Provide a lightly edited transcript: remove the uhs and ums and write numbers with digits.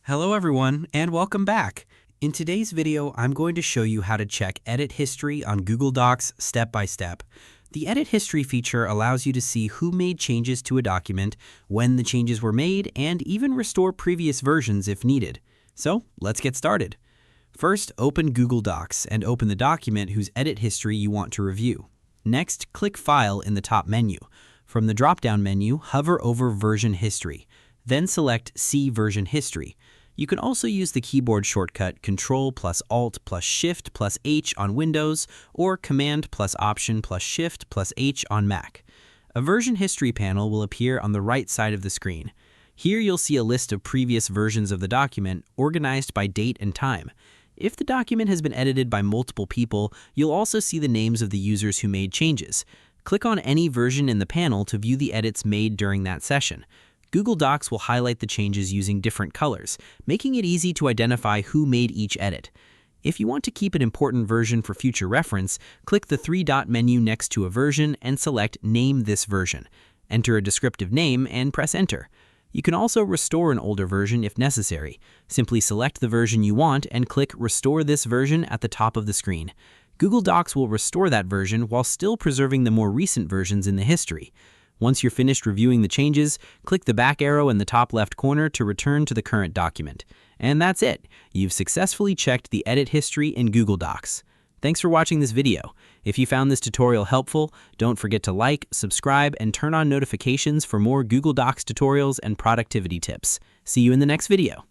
Hello everyone, and welcome back. In today's video, I'm going to show you how to check edit history on Google Docs step by step. The edit history feature allows you to see who made changes to a document, when the changes were made, and even restore previous versions if needed. So let's get started. First, open Google Docs and open the document whose edit history you want to review. Next, click File in the top menu. From the drop-down menu, hover over Version History. Then select See Version History. You can also use the keyboard shortcut Ctrl plus Alt plus Shift plus H on Windows or Command plus Option plus Shift plus H on Mac. A version history panel will appear on the right side of the screen. Here you'll see a list of previous versions of the document organized by date and time. If the document has been edited by multiple people, you'll also see the names of the users who made changes. Click on any version in the panel to view the edits made during that session. Google Docs will highlight the changes using different colors, making it easy to identify who made each edit. If you want to keep an important version for future reference, click the three-dot menu next to a version and select Name this version. Enter a descriptive name and press Enter. You can also restore an older version if necessary. Simply select the version you want and click Restore this version at the top of the screen. Google Docs will restore that version while still preserving the more recent versions in the history. Once you're finished reviewing the changes, click the back arrow in the top left corner to return to the current document. And that's it. You've successfully checked the edit history in Google Docs. Thanks for watching this video. If you found this tutorial helpful, don't forget to like, subscribe, and turn on notifications for more Google Docs tutorials and productivity tips. See you in the next video.